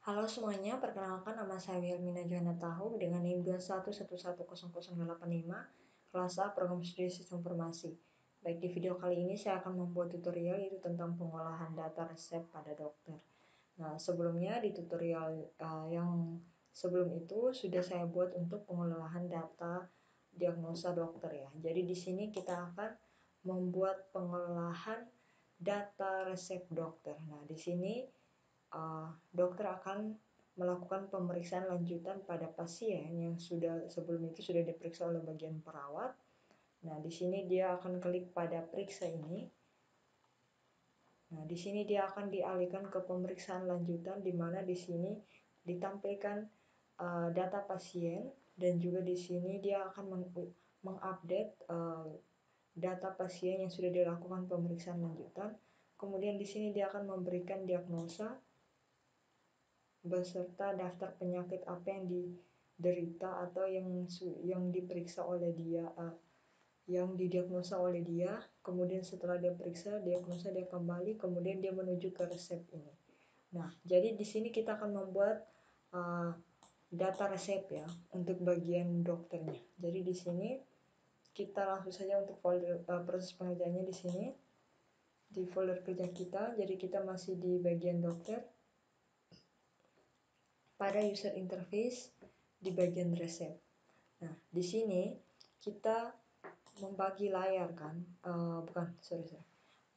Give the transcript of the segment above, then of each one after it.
Halo semuanya, perkenalkan nama saya Wilmina Johana Tahu dengan NIM 211100085, kelas A Program Studi Sistem Informasi. Baik, di video kali ini saya akan membuat tutorial yaitu tentang pengolahan data resep pada dokter. Nah, sebelumnya di tutorial yang sebelum itu sudah saya buat untuk pengolahan data diagnosa dokter ya. Jadi di sini kita akan membuat pengolahan data resep dokter. Nah, di sini dokter akan melakukan pemeriksaan lanjutan pada pasien yang sebelum itu sudah diperiksa oleh bagian perawat. Nah, di sini dia akan klik pada periksa ini. Nah, di sini dia akan dialihkan ke pemeriksaan lanjutan, di mana di sini ditampilkan data pasien, dan juga di sini dia akan mengupdate data pasien yang sudah dilakukan pemeriksaan lanjutan. Kemudian di sini dia akan memberikan diagnosa beserta daftar penyakit apa yang diderita atau yang diperiksa oleh dia, yang didiagnosa oleh dia. Kemudian setelah dia periksa, diagnosa dia kembali, kemudian dia menuju ke resep ini. Nah, jadi di sini kita akan membuat data resep ya untuk bagian dokternya. Jadi di sini kita langsung saja untuk folder proses pengerjaannya di sini di folder kerja kita. Jadi kita masih di bagian dokter. Pada user interface di bagian resep. Nah, di sini kita membagi layar kan,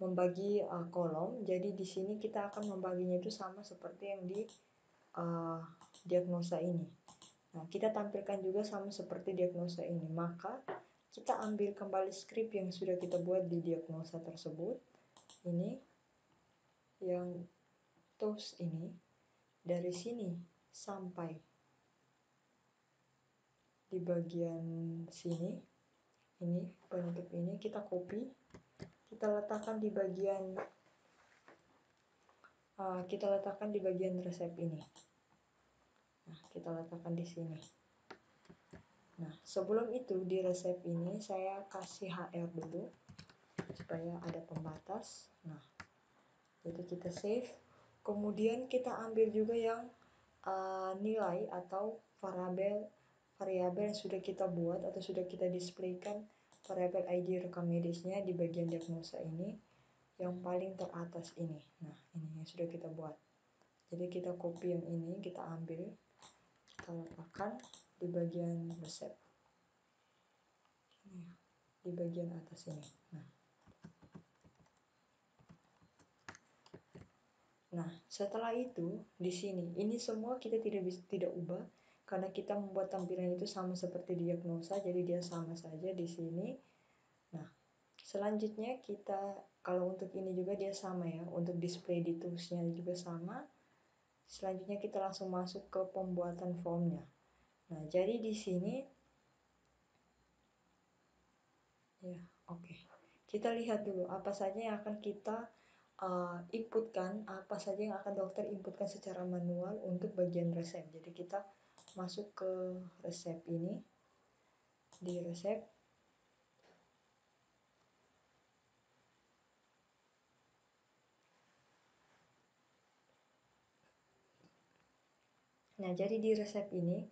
membagi kolom. Jadi di sini kita akan membaginya itu sama seperti yang di diagnosa ini. Nah, kita tampilkan juga sama seperti diagnosa ini. Maka kita ambil kembali script yang sudah kita buat di diagnosa tersebut. Ini yang tools ini, dari sini sampai di bagian sini, ini penutup ini kita copy, kita letakkan di bagian resep ini. Nah, kita letakkan di sini. Nah, sebelum itu di resep ini saya kasih HR dulu supaya ada pembatas. Nah, jadi kita save. Kemudian kita ambil juga yang nilai atau variabel yang sudah kita buat atau sudah kita displaykan, variabel ID rekam medisnya di bagian diagnosa ini, yang paling teratas ini. Nah, ini yang sudah kita buat. Jadi kita copy yang ini, kita ambil, kita letakkan di bagian resep. Ini, di bagian atas ini. Nah, setelah itu di sini, ini semua kita tidak ubah karena kita membuat tampilan itu sama seperti diagnosa, jadi dia sama saja di sini. Nah, selanjutnya kita, kalau untuk ini juga dia sama ya, untuk display di toolsnya juga sama. Selanjutnya kita langsung masuk ke pembuatan formnya. Nah, jadi di sini ya, oke. Kita lihat dulu apa saja yang akan kita inputkan, apa saja yang akan dokter inputkan secara manual untuk bagian resep. Jadi kita masuk ke resep ini, di resep. Nah, jadi di resep ini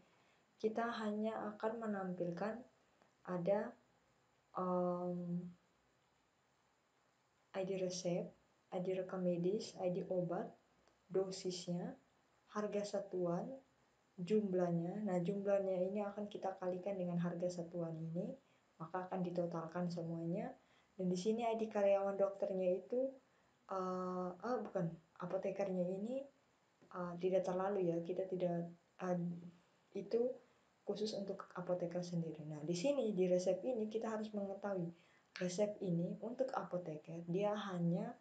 kita hanya akan menampilkan ada ID resep, ID rekam medis, ID obat, dosisnya, harga satuan, jumlahnya. Nah, jumlahnya ini akan kita kalikan dengan harga satuan ini, maka akan ditotalkan semuanya. Dan di sini ID karyawan dokternya itu apotekernya ini tidak terlalu ya, kita tidak itu khusus untuk apoteker sendiri. Nah, di sini di resep ini kita harus mengetahui resep ini untuk apoteker dia hanya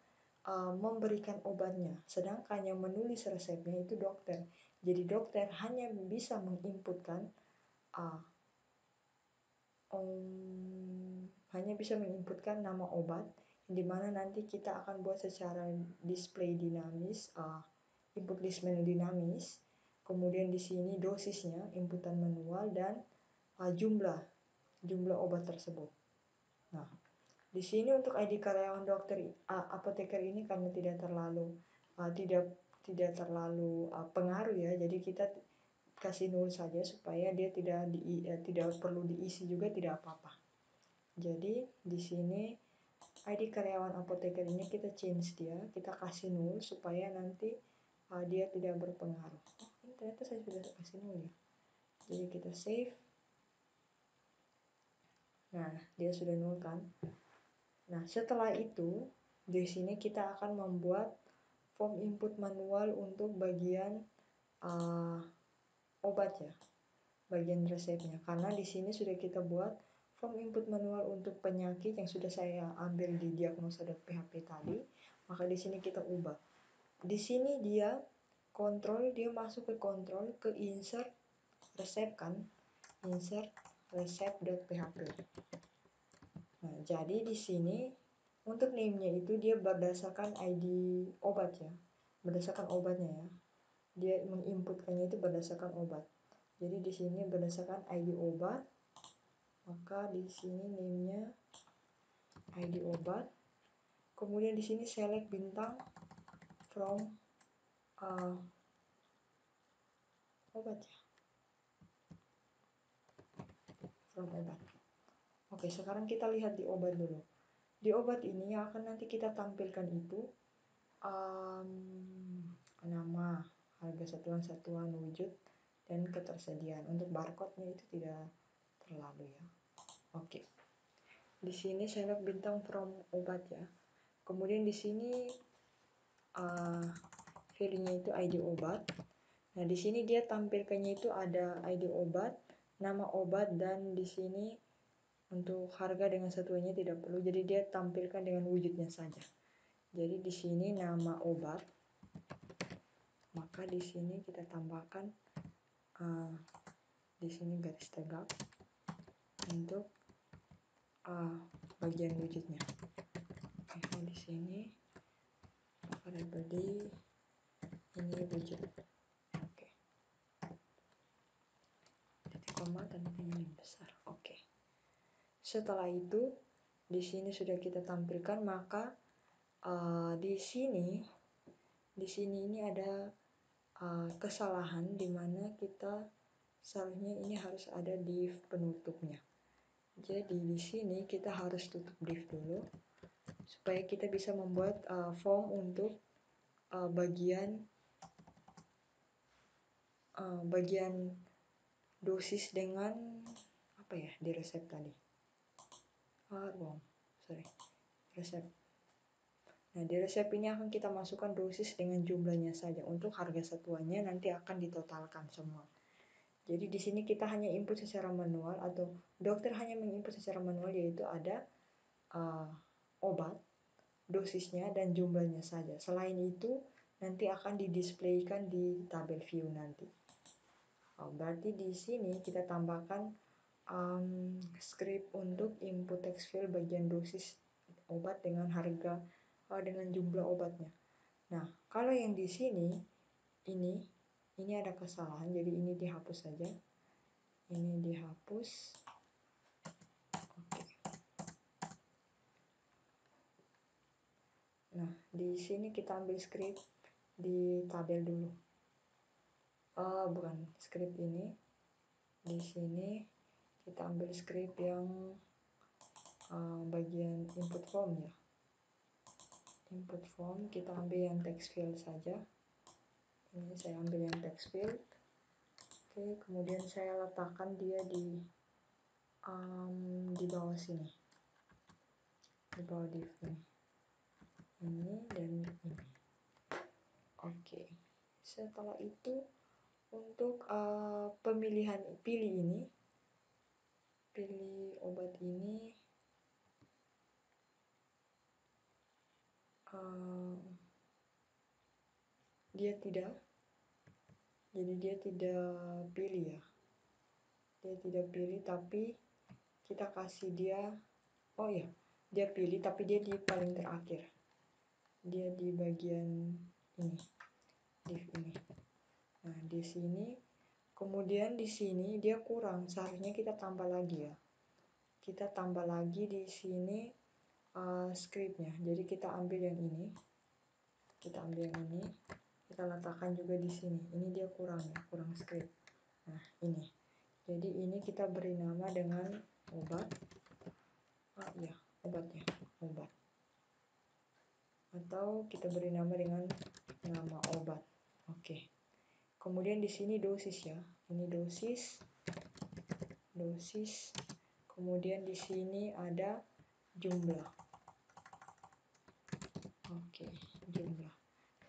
memberikan obatnya, sedangkan yang menulis resepnya itu dokter. Jadi dokter hanya bisa menginputkan nama obat, di mana nanti kita akan buat secara display dinamis, input list menu dinamis. Kemudian di sini dosisnya, inputan manual, dan jumlah obat tersebut. Nah, di sini untuk ID karyawan dokter apoteker ini karena tidak terlalu tidak terlalu pengaruh ya, jadi kita kasih nol saja supaya dia tidak perlu diisi juga, tidak apa-apa. Jadi di sini ID karyawan apoteker ini kita change dia, kita kasih nol supaya nanti dia tidak berpengaruh. Ini ternyata saya sudah kasih nol ya. Jadi kita save. Nah, dia sudah nol kan. Nah, setelah itu di sini kita akan membuat form input manual untuk bagian obat ya, bagian resepnya. Karena di sini sudah kita buat form input manual untuk penyakit yang sudah saya ambil di diagnosa.php tadi, maka di sini kita ubah. Di sini dia kontrol, dia masuk ke kontrol, ke insert resep kan, insert resep.php. Nah, jadi di sini untuk name-nya itu dia berdasarkan ID obat ya, berdasarkan obatnya ya. Dia menginputkannya itu berdasarkan obat. Jadi di sini berdasarkan ID obat, maka di sini name-nya ID obat. Kemudian di sini select bintang from obat ya, from obat. Oke, sekarang kita lihat di obat dulu. Di obat ini yang akan nanti kita tampilkan itu nama, harga satuan-satuan, wujud, dan ketersediaan. Untuk barcode-nya itu tidak terlalu ya. Oke. Di sini select bintang from obat ya. Kemudian di sini value-nya itu ID obat. Nah, di sini dia tampilkannya itu ada ID obat, nama obat, dan di sini untuk harga dengan satuannya tidak perlu, jadi dia tampilkan dengan wujudnya saja. Jadi di sini nama obat, maka di sini kita tambahkan di sini garis tegak untuk bagian wujudnya. Oke, di sini variabel D ini wujud. Oke. Titik koma dan ini besar. Oke. Setelah itu di sini sudah kita tampilkan, maka di sini ini ada kesalahan di mana kita seharusnya ini harus ada div penutupnya. Jadi di sini kita harus tutup div dulu supaya kita bisa membuat form untuk bagian dosis dengan apa ya di resep tadi. Resep. Nah, di resep ini akan kita masukkan dosis dengan jumlahnya saja. Untuk harga satuannya nanti akan ditotalkan semua. Jadi di sini kita hanya input secara manual, atau dokter hanya menginput secara manual, yaitu ada obat, dosisnya, dan jumlahnya saja. Selain itu nanti akan didisplaykan di tabel view nanti. Berarti di sini kita tambahkan script untuk input text field bagian dosis obat dengan harga dengan jumlah obatnya. Nah, kalau yang di sini ini ada kesalahan, jadi ini dihapus saja. Ini dihapus. Oke. Nah, di sini kita ambil script di tabel dulu. Bukan script ini. Di sini kita ambil script yang bagian input form ya. Input form kita ambil yang text field saja. Ini saya ambil yang text field. Oke, kemudian saya letakkan dia di bawah sini, di bawah div ini dan ini. Oke, setelah itu untuk pemilihan pilih obat ini dia tidak, jadi dia tidak pilih ya, dia tidak pilih, tapi kita kasih dia, dia pilih tapi dia di paling terakhir, dia di bagian ini, div ini. Nah, di sini kemudian di sini dia kurang, seharusnya kita tambah lagi ya, kita tambah lagi di sini scriptnya. Jadi kita ambil yang ini, kita letakkan juga di sini. Ini dia kurang ya, kurang script. Nah ini, jadi ini kita beri nama dengan obat. Iya, obat ya, obat. Atau kita beri nama dengan nama obat. Oke. Kemudian di sini dosis ya. Ini dosis. Kemudian di sini ada jumlah. Oke, jumlah.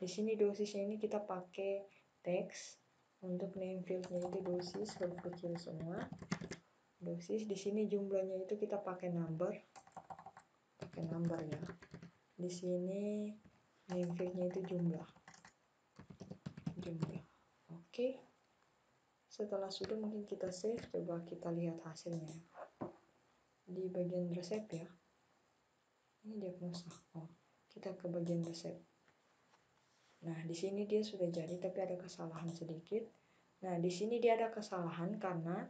Di sini dosisnya ini kita pakai teks. Untuk name fieldnya itu dosis, huruf kecil semua. Dosis. Di sini jumlahnya itu kita pakai number. Pakai number ya. Di sini name fieldnya itu jumlah. Oke. Setelah sudah mungkin kita save, coba kita lihat hasilnya. Di bagian resep ya. Ini diagnosa. Kita ke bagian resep. Nah, di sini dia sudah jadi tapi ada kesalahan sedikit. Nah, di sini dia ada kesalahan karena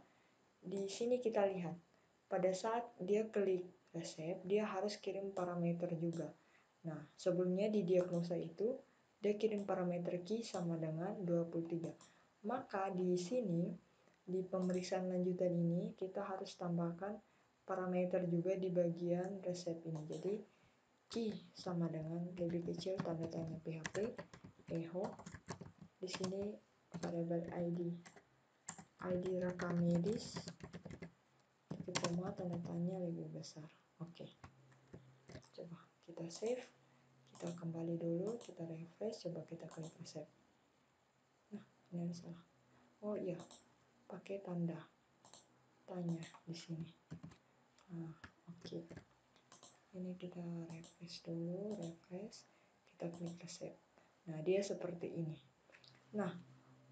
di sini kita lihat pada saat dia klik resep, dia harus kirim parameter juga. Nah, sebelumnya di diagnosa itu dia kirim parameter key sama dengan 23. Maka di sini di pemeriksaan lanjutan ini kita harus tambahkan parameter juga di bagian resep ini. Jadi key sama dengan lebih kecil tanda tanya PHP, echo. Di sini variabel ID rekam medis, titik koma tanda tanya lebih besar. Oke. Coba kita save. Kita kembali dulu, kita refresh, coba kita klik resep. Nah, ini ada salah. Oh iya, pakai tanda tanya di sini. Nah, oke. Ini kita refresh dulu, kita klik resep. Nah, dia seperti ini. Nah,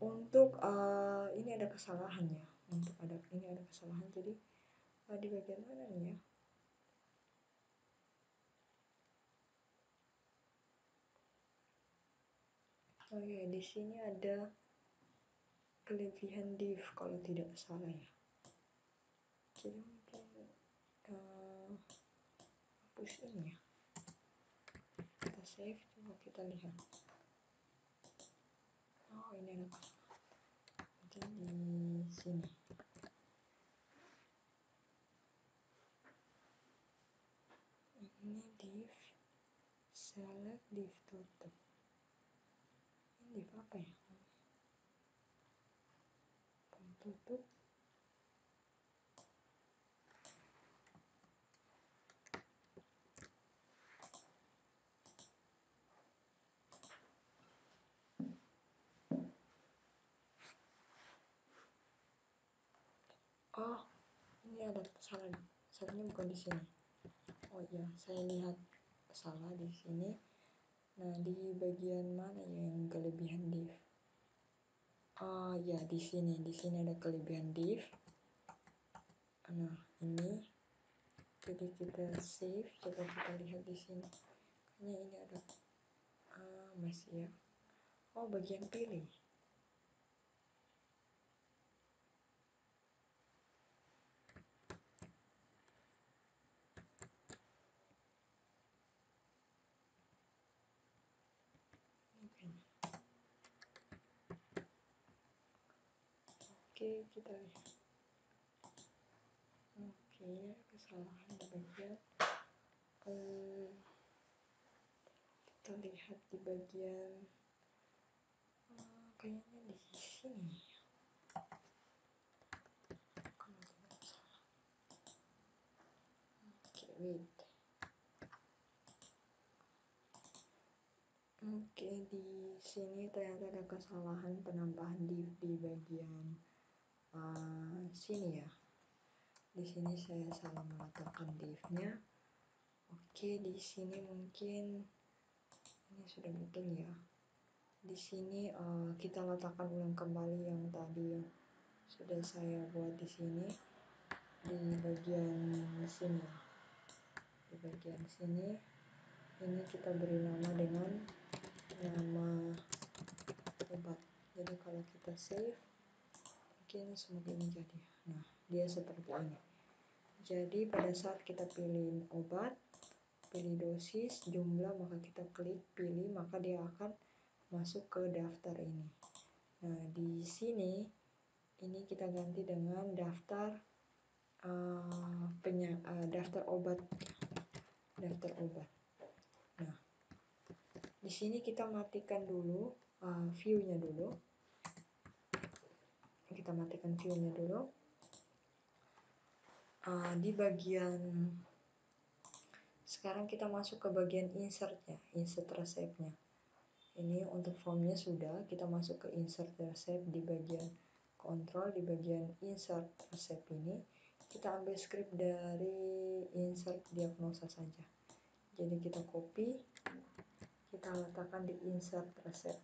untuk ini ada kesalahan ya. Ini ada kesalahan. Jadi di bagian mana nih ya? Oh ya, di sini ada kelebihan div kalau tidak salah ya. Jadi mungkin hapus ini ya. Kita save, coba kita lihat. Oh, ini ada mungkin di sini. Ini div select div tutup. Ini div apa ya? Tutup. Oh, ini ada salah. Salahnya bukan di sini. Oh iya, saya lihat salah di sini. Nah, di bagian mana ya yang kelebihan div? Oh ya, di sini ada kelebihan div. Nah, ini. Jadi kita save, coba kita lihat di sini. Kayaknya ini ada masih ya. Oh, bagian pilih. Oke, kita lihat. Oke, kesalahan di bagian kita lihat di bagian kayaknya di sini. Kalau tidak salah. Oke, wait. Oke, di sini ternyata ada kesalahan penambahan div di bagian sini ya. Di sini saya salah meletakkan divnya. Oke, di sini mungkin ini sudah betul ya. Di sini kita letakkan ulang kembali yang tadi yang sudah saya buat di sini di bagian sini. Di bagian sini ini kita beri nama dengan nama obat. Jadi kalau kita save, mungkin semoga ini jadi. Nah, dia seperti ini. Jadi pada saat kita pilih obat, pilih dosis, jumlah, maka kita klik pilih, maka dia akan masuk ke daftar ini. Nah, di sini ini kita ganti dengan daftar daftar obat. Nah, di sini kita matikan dulu view-nya dulu. Di bagian sekarang kita masuk ke bagian insert resepnya. Ini untuk formnya sudah, kita masuk ke insert resep di bagian kontrol, di bagian insert resep ini kita ambil script dari insert diagnosa saja. Jadi kita copy, kita letakkan di insert resep.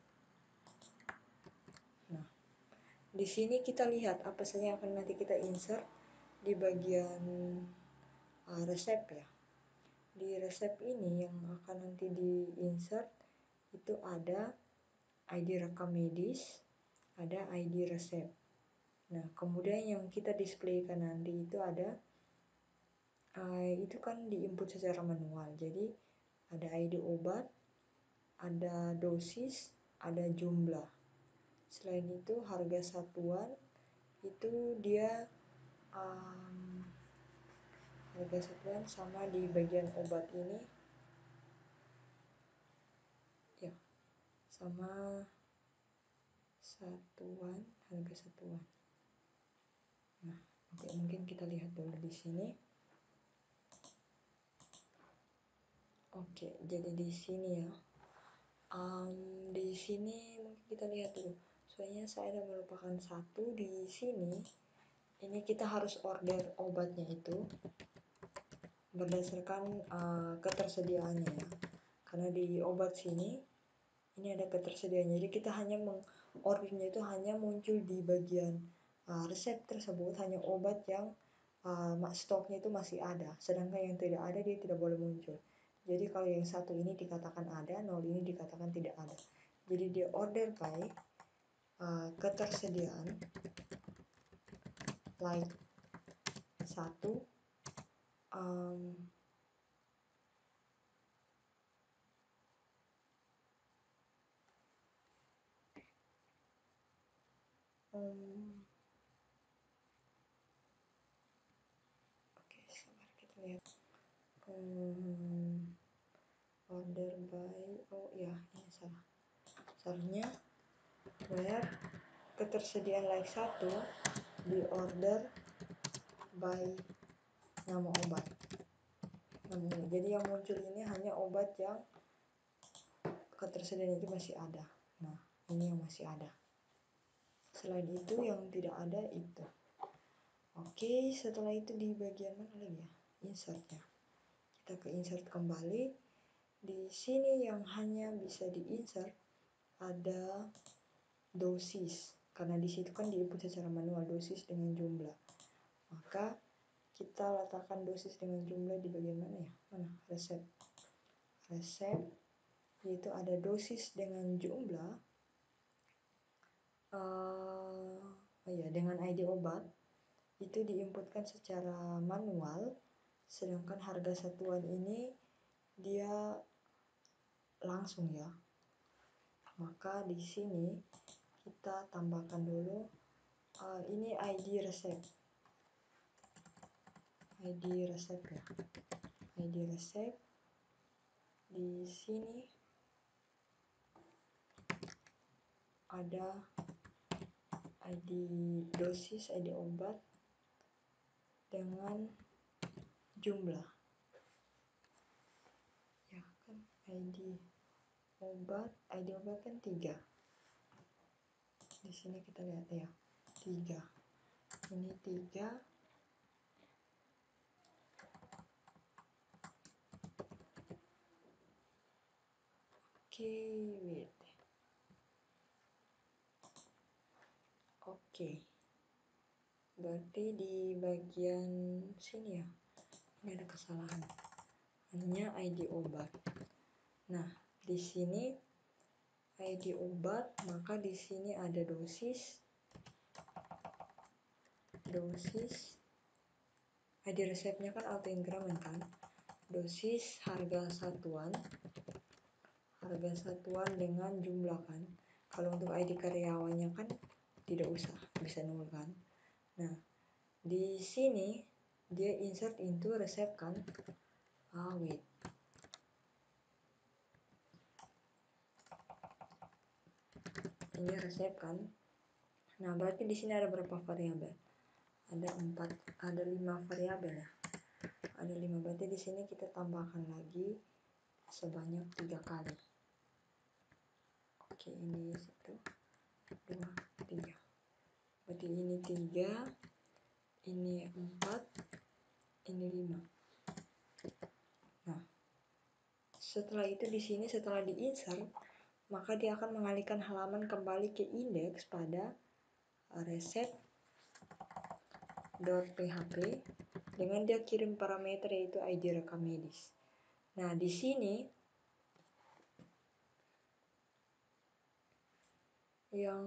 Nah, di sini kita lihat apa saja yang akan nanti kita insert di bagian resep ya. Di resep ini yang akan nanti di insert itu ada ID rekam medis, ada ID resep. Nah, kemudian yang kita displaykan nanti itu ada itu kan diinput secara manual. Jadi ada ID obat, ada dosis, ada jumlah. Selain itu harga satuan itu dia harga satuan sama di bagian obat ini ya, sama harga satuan. Nah, oke, mungkin kita lihat dulu di sini. Oke, jadi di sini ya. Di sini mungkin kita lihat dulu. Soalnya saya ada melupakan satu di sini. Ini kita harus order obatnya itu berdasarkan ketersediaannya ya. Karena di obat sini ini ada ketersediaannya. Jadi kita hanya mengordernya itu hanya muncul di bagian resep tersebut hanya obat yang stoknya itu masih ada. Sedangkan yang tidak ada dia tidak boleh muncul. Jadi kalau yang satu ini dikatakan ada, 0 ini dikatakan tidak ada. Jadi dia order by ketersediaan like 1 oke, sabar kita lihat. Order by, oh ya ini salah, seharusnya where ketersediaan like 1 di order by nama obat. Jadi yang muncul ini hanya obat yang ketersediaan itu masih ada. Nah, ini yang masih ada. Selain itu yang tidak ada itu. Oke, setelah itu di bagian mana lagi ya? Insertnya. Kita ke insert kembali. Di sini yang hanya bisa diinsert ada dosis. Karena di situ kan diinput secara manual dosis dengan jumlah. Maka kita letakkan dosis dengan jumlah di bagian mana ya? Mana? Resep. Yaitu ada dosis dengan jumlah. Dengan ID obat itu diinputkan secara manual, sedangkan harga satuan ini dia langsung ya. Maka di sini kita tambahkan dulu ini ID resep ya. ID resep di sini ada ID dosis, ID obat dengan jumlah ya kan. ID obat kan 3. Di sini kita lihat ya 3, ini 3. Oke, berarti di bagian sini ya ini ada kesalahan, hanya ID obat. Nah, di sini ID obat, maka di sini ada dosis, ID resepnya kan auto engramming kan, dosis, harga harga satuan dengan jumlah kan. Kalau untuk ID karyawannya kan tidak usah, bisa nol kan. Nah, di sini dia insert into resep kan. Wait. Ini resep kan. Nah, berarti di sini ada berapa variabel? Ada 5 variabel ya. Ada 5, berarti di sini kita tambahkan lagi sebanyak 3 kali. Oke, ini 1, 2, 3. Berarti ini 3, ini 4, ini 5. Nah, setelah itu di sini setelah diinsert, maka dia akan mengalihkan halaman kembali ke indeks pada resep.php dengan dia kirim parameter yaitu ID rekam medis. Nah, di sini yang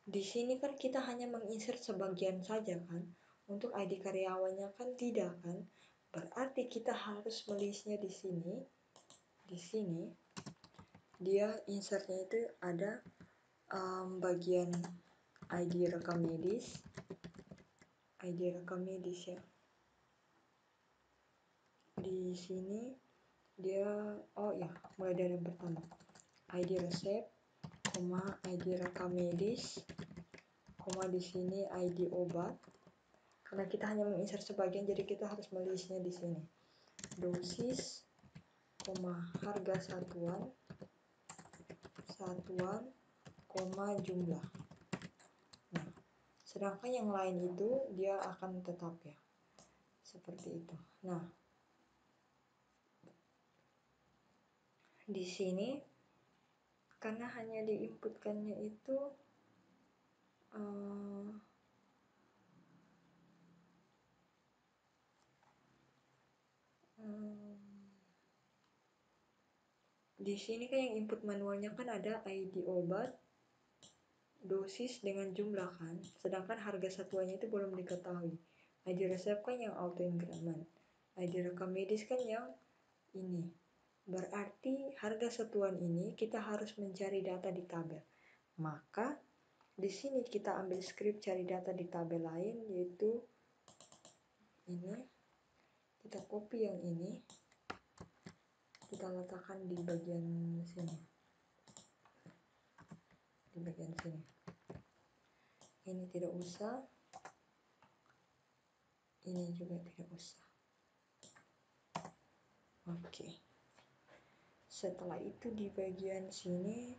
di sini kan kita hanya menginsert sebagian saja kan. Untuk ID karyawannya kan tidak kan. Berarti kita harus melistnya di sini. Di sini dia insertnya itu ada bagian ID rekam medis. ID rekam medis ya. Di sini dia mulai dari yang pertama. ID resep, ID rekam medis, di sini ID obat. Karena kita hanya menginsert sebagian, jadi kita harus melistnya di sini. Dosis, harga satuan, jumlah. Nah, sedangkan yang lain itu dia akan tetap ya. Seperti itu. Nah, di sini karena hanya diinputkannya itu di sini kan yang input manualnya kan ada ID obat, dosis dengan jumlah kan, sedangkan harga satuannya itu belum diketahui. ID resep kan yang auto increment, ID rekam medis kan yang ini. Berarti harga satuan ini kita harus mencari data di tabel. Maka di sini kita ambil script cari data di tabel lain, yaitu ini. Kita copy yang ini, kita letakkan di bagian sini. Di bagian sini. Ini tidak usah. Ini juga tidak usah. Oke. Setelah itu di bagian sini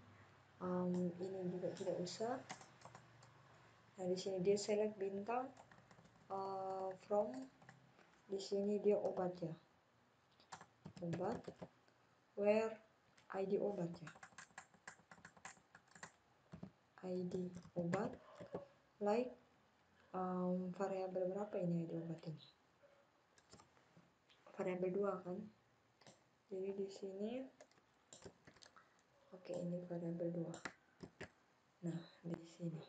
ini juga tidak usah. Nah, di sini dia select bintang from, di sini dia obat ya. Obat, where ID obat ya. ID obat, like variabel berapa ini ID obat ini? Variabel 2 kan. Jadi di sini ini variabel 2. Nah, di sini.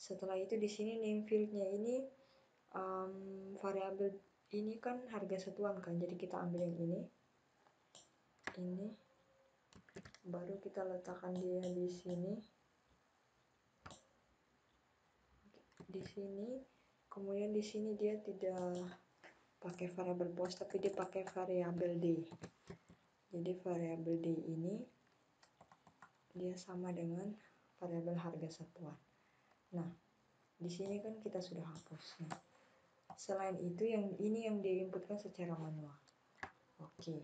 Setelah itu di sini name fieldnya ini variabel ini kan harga satuan kan. Jadi kita ambil yang ini. Ini baru kita letakkan dia di sini. Di sini, kemudian di sini dia tidak pakai variabel post tapi dia pakai variabel d. Jadi variabel d ini dia sama dengan variabel harga satuan. Nah, di sini kan kita sudah hapus. Nah, selain itu yang ini yang diinputkan secara manual. Oke.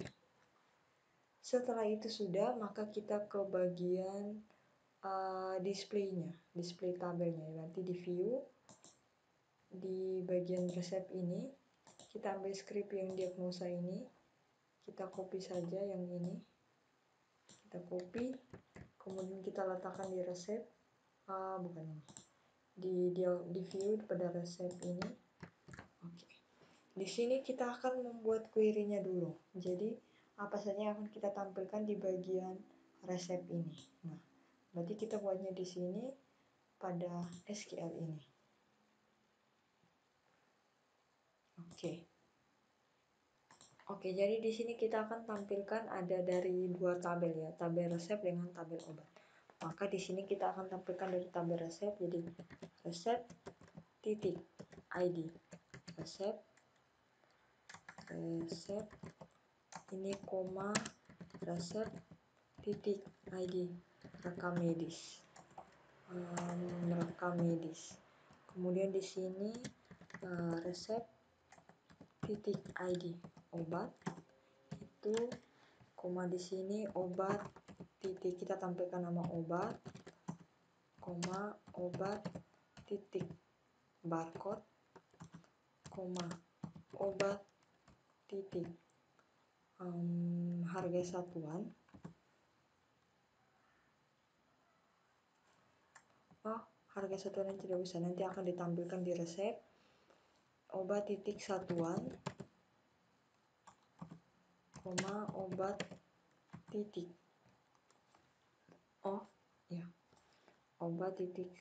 Setelah itu sudah, maka kita ke bagian displaynya, display tabelnya. Nanti di view, di bagian resep ini, kita ambil script yang diagnosa ini, kita copy saja yang ini, kita copy, kemudian kita letakkan di resep, bukan ini, di view pada resep ini. Oke. Di sini kita akan membuat query-nya dulu. Jadi apa saja yang akan kita tampilkan di bagian resep ini. Nah, berarti kita buatnya di sini pada SQL ini. Oke, jadi di sini kita akan tampilkan ada dari dua tabel ya, tabel resep dengan tabel obat. Maka di sini kita akan tampilkan dari tabel resep, jadi resep titik ID, resep ini koma resep titik ID rekam medis, kemudian di sini resep titik ID obat, itu koma di sini obat titik, kita tampilkan nama obat, koma obat titik barcode, koma obat titik harga satuan. Harga satuan tidak bisa, nanti akan ditampilkan di resep obat titik satuan, koma obat titik obat titik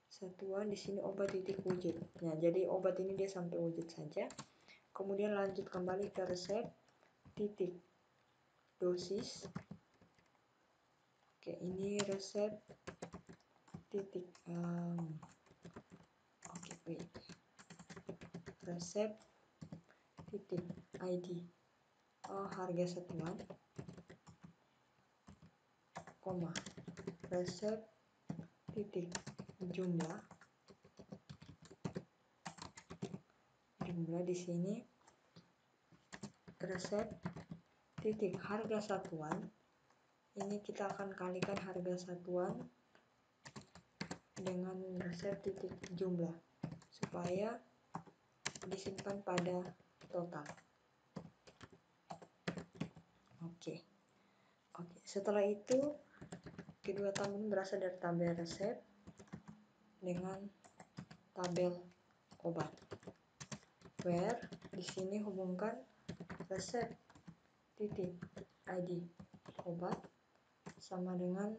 satuan, di sini obat titik wujud. Nah, jadi obat ini dia sampai wujud saja. Kemudian lanjut kembali ke resep titik dosis. Oke, ini resep titik resep titik ID harga satuan, koma resep titik jumlah di sini resep titik harga satuan, ini kita akan kalikan harga satuan dengan resep titik jumlah supaya disimpan pada total. Oke. Setelah itu kedua tabel berasal dari tabel resep dengan tabel obat. Where di sini hubungkan resep titik ID obat sama dengan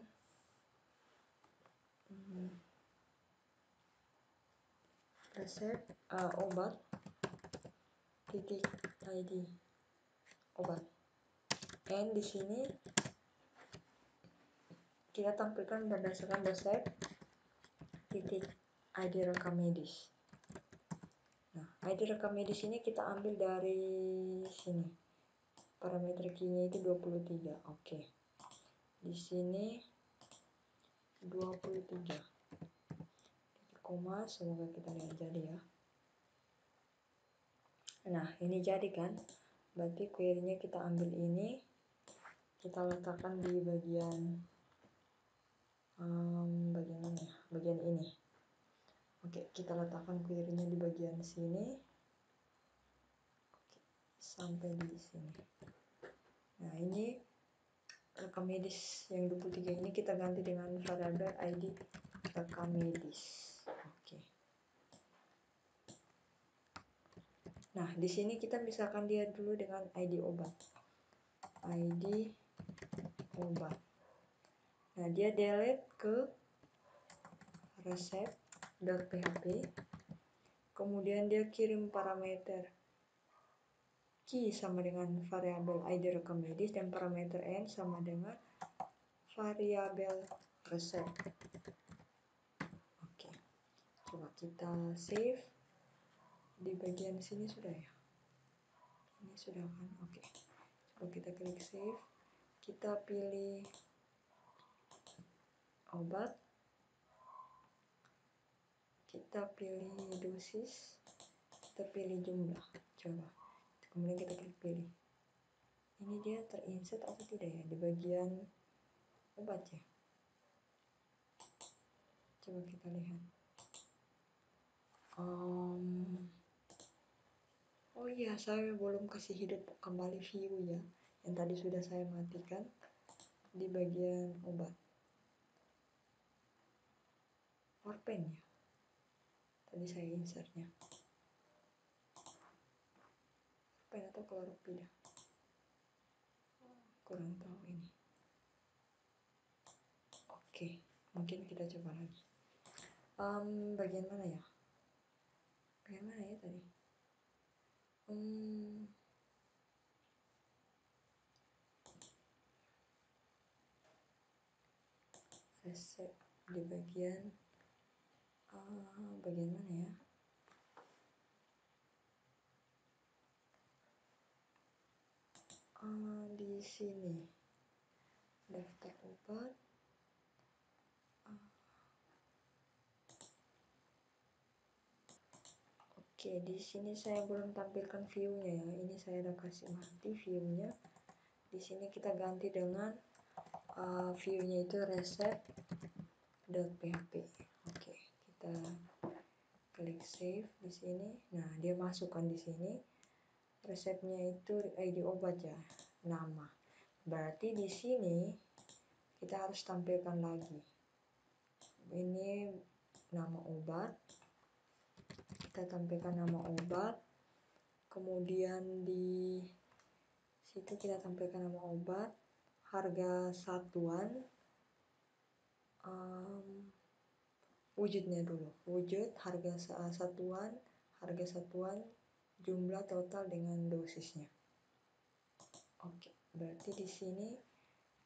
resep obat titik ID obat. And di sini kita tampilkan berdasarkan resep titik ID rekam medis. Nah, ID rekam medis ini kita ambil dari sini. Parameter key-nya itu 23. Oke. Di sini 23. Koma, semoga kita lihat jadi ya. Nah, ini jadi kan? Berarti query-nya kita ambil ini, kita letakkan di bagian mana ya? Bagian ini. Oke, kita letakkan query-nya di bagian sini. Sampai di sini. Nah, ini rekam medis yang 23 ini kita ganti dengan variabel ID rekam medis. Oke. Nah, di sini kita misalkan dia dulu dengan ID obat. ID obat. Nah, dia delete ke resep.php. Kemudian dia kirim parameter key sama dengan variabel ID rekam medis dan parameter n sama dengan variabel resep. Oke. Coba kita save. Di bagian sini sudah ya. Ini sudah kan? Oke. Coba kita klik save. Kita pilih obat. Kita pilih dosis. Kita pilih jumlah. Coba. Kemudian kita klik pilih. Ini dia terinsert atau tidak ya di bagian obat ya. Coba kita lihat. Oh iya, saya belum kasih hidup kembali view ya, yang tadi sudah saya matikan di bagian obat. Warpen ya, tadi saya insertnya. Warpen atau kloropida, kurang tahu ini. Oke, mungkin kita coba lagi. Bagian mana ya? Bagian mana ya tadi? Resep di bagian mana ya? Di sini daftar obat. Oke, di sini saya belum tampilkan view-nya ya. Ini saya udah kasih mati view-nya. Di sini kita ganti dengan view-nya itu resep.php. Oke, kita klik save di sini. Nah, dia masukkan di sini resepnya itu ID obat ya, nama. Berarti di sini kita harus tampilkan lagi. Ini nama obat. Kita tampilkan nama obat. Kemudian di situ kita tampilkan nama obat, harga satuan, wujudnya dulu, wujud harga satuan, jumlah total dengan dosisnya. Oke, berarti di sini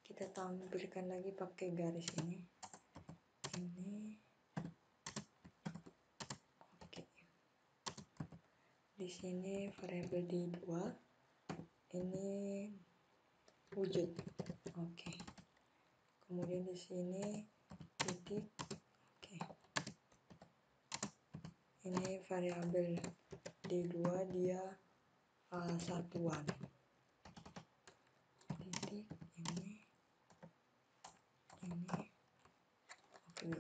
kita tampilkan lagi pakai garis ini. Oke. Di sini variabel D2. Ini wujud. Oke. Kemudian di sini titik. Oke. Ini variabel D2, dia satuan. Titik ini. Oke.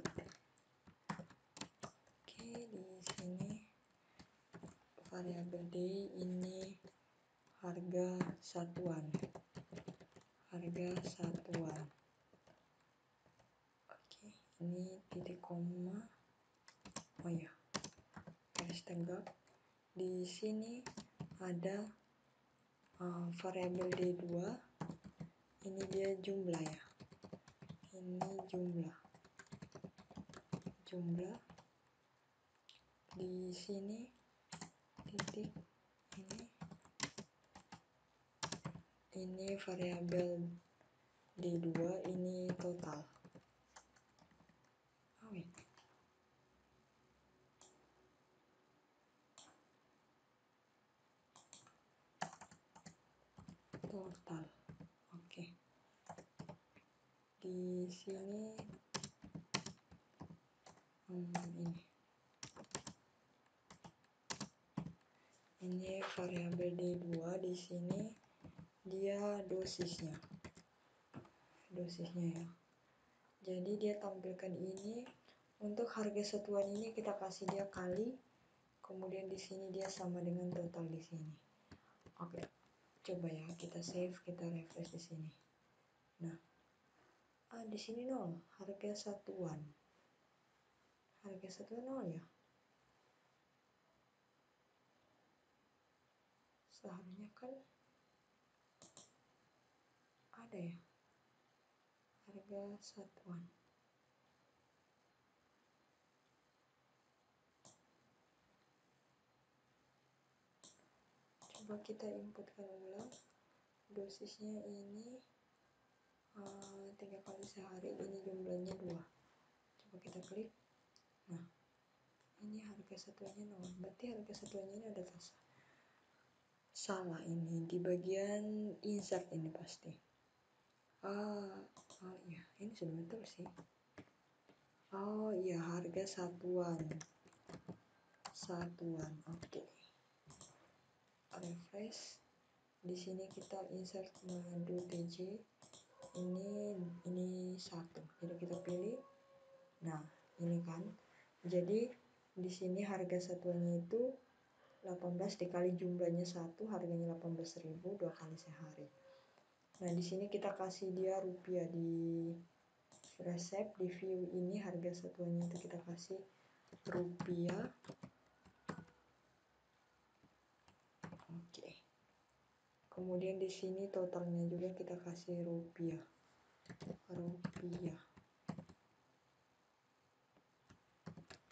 Oke, di sini variabel D ini harga satuan. Oke, ini titik koma. Oh ya, garis tegak. Di sini ada variabel D2. Ini dia jumlah ya. Ini jumlah. Di sini titik ini variabel D2, ini total. Total. Oke. Di sini ini variabel D2, di sini dia dosisnya ya. Jadi dia tampilkan ini untuk harga satuan ini kita kasih dia kali, kemudian di sini dia sama dengan total di sini. Oke, coba ya kita save, kita refresh di sini. Nah, di sini 0, harga satuan 0 ya. Seharusnya kan ada ya harga satuan. Coba kita inputkan ulang. Dosisnya ini 3 kali sehari, ini jumlahnya 2. Coba kita klik. Nah, ini harga satuannya 0. Berarti harga satuannya ini ada salah ini di bagian insert ini pasti. Ya, ini sudah betul sih. Oh iya, harga satuan. Oke. Refresh. Di sini kita insert madu TJ. Ini 1. Jadi kita pilih. Nah, ini kan. Jadi di sini harga satuannya itu 18 dikali jumlahnya 1, harganya 18.000, 2 kali sehari. Nah, di sini kita kasih dia rupiah di resep, di view ini harga satuannya itu kita kasih rupiah. Oke. Kemudian di sini totalnya juga kita kasih rupiah.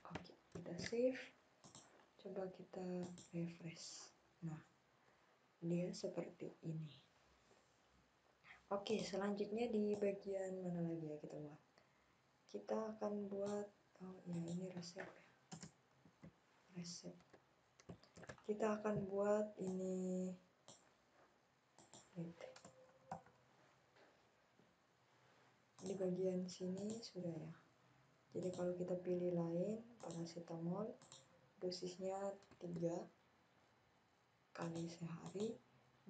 Oke, kita save. Coba kita refresh. Nah, dia seperti ini. Oke, selanjutnya di bagian mana lagi ya kita buat? Kita akan buat, oh ya ini resep ya. Resep. Kita akan buat ini. Di bagian sini sudah ya. Jadi kalau kita pilih lain, paracetamol dosisnya 3 kali sehari,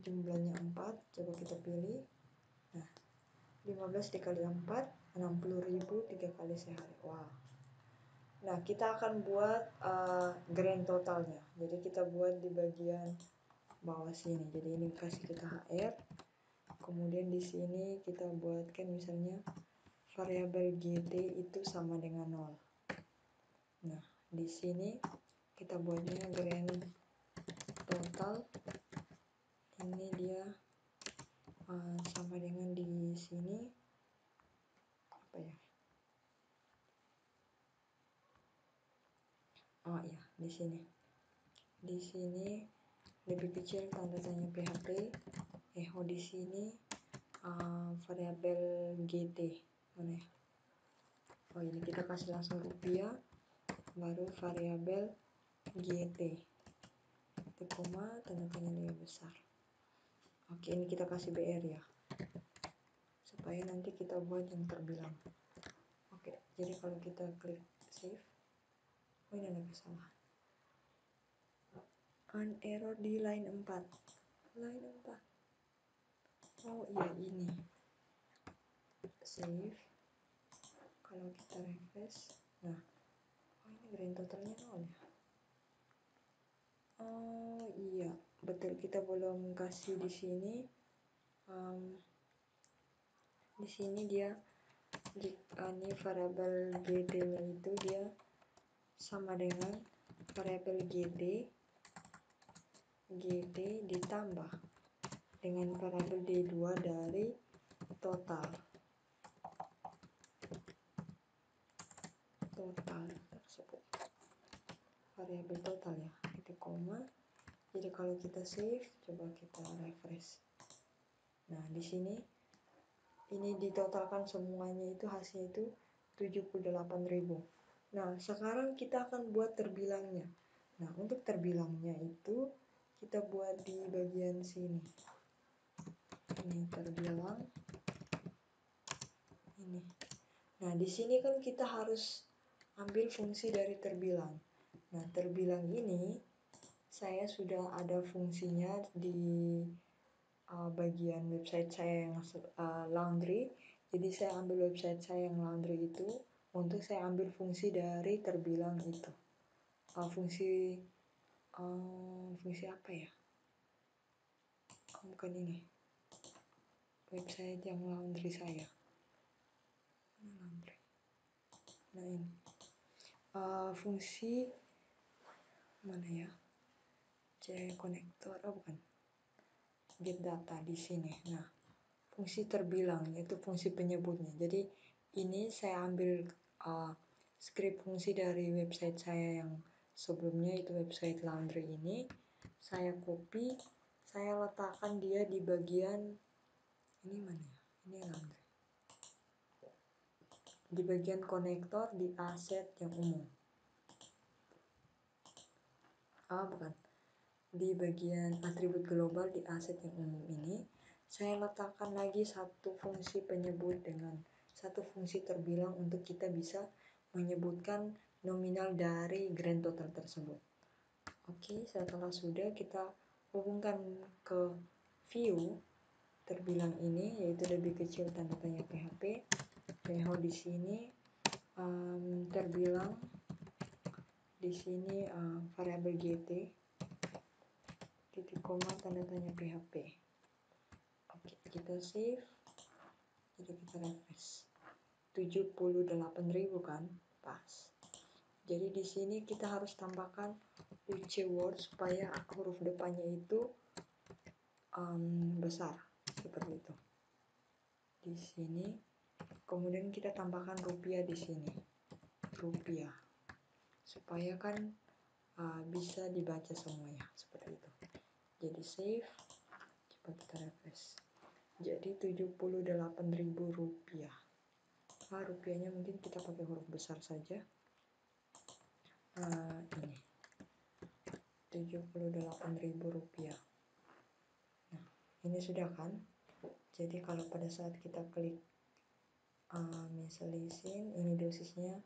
jumlahnya 4, coba kita pilih. Nah, 15 dikali 4, 60.000 3 kali sehari. Wow. Nah, kita akan buat grand totalnya. Jadi kita buat di bagian bawah sini. Jadi ini kasih kita HR. Kemudian di sini kita buatkan misalnya variabel GT itu sama dengan 0. Nah, di sini kita buatnya grand total. Ini dia sama dengan di sini apa ya? Oh iya, di sini. Di sini lebih kecil tanda tanya PHP. Di sini variabel GT mana ya? Oh ini kita kasih langsung rupiah, baru variabel GT. Titik koma, tanda tanya lebih besar. Oke, ini kita kasih BR ya, supaya nanti kita buat yang terbilang. Oke, jadi kalau kita klik save, oh ini ada kesalahan. Error di line 4. Line 4. Oh iya ini. Save. Kalau kita refresh, nah, oh ini grand totalnya 0 ya. Oh iya, betul kita belum kasih di sini. Di sini dia ini variabel GT-nya itu dia sama dengan variabel GT ditambah dengan variabel D2 dari total tersebut, variabel total ya, titik koma. Jadi kalau kita save, coba kita refresh. Nah, di sini ini ditotalkan semuanya itu hasilnya itu 78.000. Nah, sekarang kita akan buat terbilangnya. Nah, untuk terbilangnya itu kita buat di bagian sini. Ini terbilang. Ini. Nah, di sini kan kita harus ambil fungsi dari terbilang. Nah, terbilang ini saya sudah ada fungsinya di bagian website saya yang laundry. Jadi saya ambil website saya yang laundry itu untuk saya ambil fungsi dari terbilang itu. Fungsi apa ya? Bukan ini. Website yang laundry saya. Laundry. Nah ini. Fungsi mana ya? Connector, bukan. Get data di sini. Nah, fungsi terbilang yaitu fungsi penyebutnya. Jadi ini saya ambil script fungsi dari website saya yang sebelumnya itu website laundry ini. Saya copy, saya letakkan dia di bagian ini mana ya? Ini laundry. Di bagian konektor di aset yang umum. Bukan. Di bagian atribut global di aset yang umum ini, saya letakkan lagi satu fungsi penyebut dengan satu fungsi terbilang untuk kita bisa menyebutkan nominal dari grand total tersebut. Oke, setelah sudah kita hubungkan ke view terbilang ini, yaitu lebih kecil tanda tanya PHP. Di sini terbilang di sini variabel GT titik koma tanda tanya PHP. Oke, kita save. Jadi kita refresh. 78.000 kan? Pas. Jadi di sini kita harus tambahkan UC word supaya huruf depannya itu besar seperti itu. Di sini kemudian kita tambahkan rupiah di sini. Rupiah. Supaya kan bisa dibaca semuanya seperti itu. Jadi save, coba kita refresh. Jadi Rp78.000. Rupiahnya mungkin kita pakai huruf besar saja. Ini Rp78.000. Nah, ini sudah kan? Jadi kalau pada saat kita klik misalisin, ini dosisnya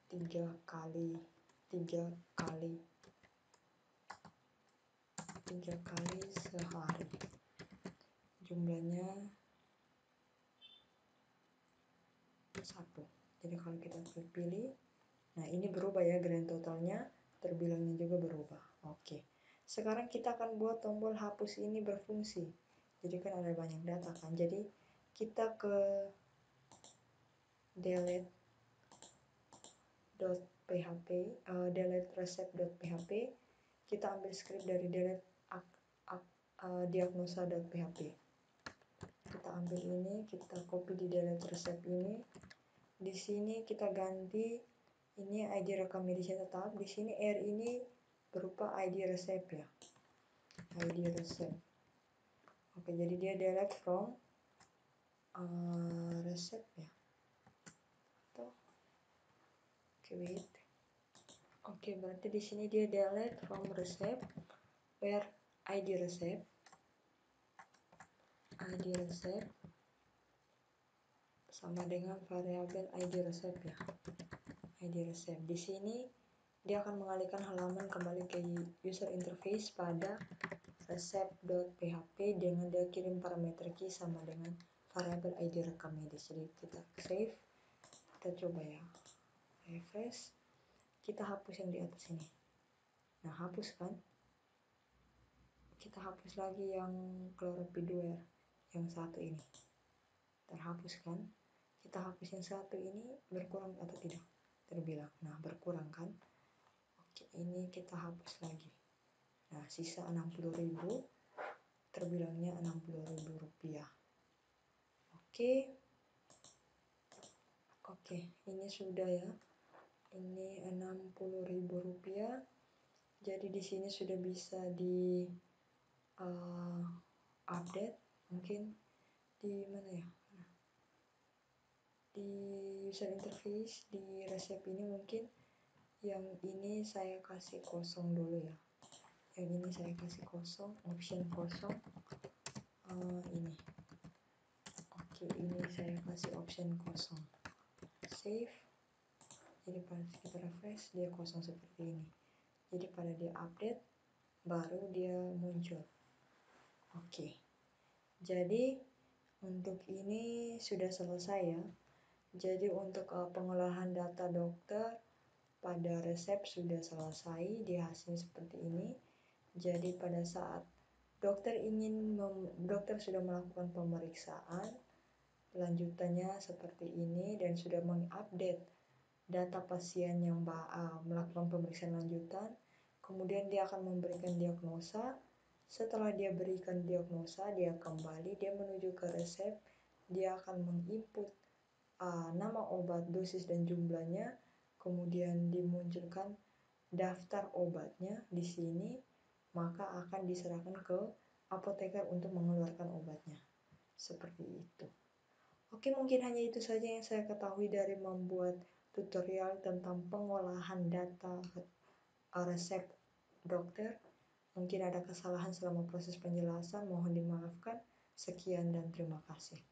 3 kali sehari. Jumlahnya 1. Jadi kalau kita klik pilih, nah ini berubah ya, grand totalnya, terbilangnya juga berubah. Oke. Sekarang kita akan buat tombol hapus ini berfungsi. Jadi kan ada banyak data kan. Jadi kita ke delete resep.php, kita ambil script dari delete diagnosa.php. Kita ambil ini, kita copy di delete resep ini. Di sini kita ganti ini ID rekam medisnya tetap. Di sini R ini berupa ID resep ya. ID resep. Oke, jadi dia delete from resep ya. Oke, wait. Oke, berarti di sini dia delete from resep where ID resep sama dengan variabel ID resep ya. ID resep. Di sini dia akan mengalihkan halaman kembali ke user interface pada resep.php dengan dia kirim parameter key sama dengan variabel ID rekam medis. Jadi kita save, kita coba ya, refresh, kita hapus yang di atas ini. Nah, hapus kan? Kita hapus lagi yang chlorapidware yang satu ini, terhapus kan? Kita hapus yang satu ini, berkurang atau tidak? Terbilang. Nah, berkurang kan? Oke, ini kita hapus lagi. Nah, sisa 60.000, terbilangnya Rp60.000. Oke, ini sudah ya. Ini Rp60.000. Jadi di sini sudah bisa di update, mungkin di mana ya? Di user interface, di resep ini mungkin yang ini saya kasih kosong dulu ya. Yang ini saya kasih kosong, option kosong. Ini. Oke, ini saya kasih option kosong. Save. Jadi pada kita refresh dia kosong seperti ini. Jadi pada dia update baru dia muncul. Oke. Jadi untuk ini sudah selesai ya. Jadi untuk pengolahan data dokter pada resep sudah selesai, di hasil seperti ini. Jadi pada saat dokter sudah melakukan pemeriksaan, lanjutannya seperti ini dan sudah mengupdate data pasien yang melakukan pemeriksaan lanjutan, kemudian dia akan memberikan diagnosa. Setelah dia berikan diagnosa, dia kembali, dia menuju ke resep, dia akan menginput nama obat, dosis dan jumlahnya, kemudian dimunculkan daftar obatnya di sini, maka akan diserahkan ke apoteker untuk mengeluarkan obatnya. Seperti itu. Oke, mungkin hanya itu saja yang saya ketahui dari membuat tutorial tentang pengolahan data resep dokter. Mungkin ada kesalahan selama proses penjelasan, mohon dimaafkan. Sekian dan terima kasih.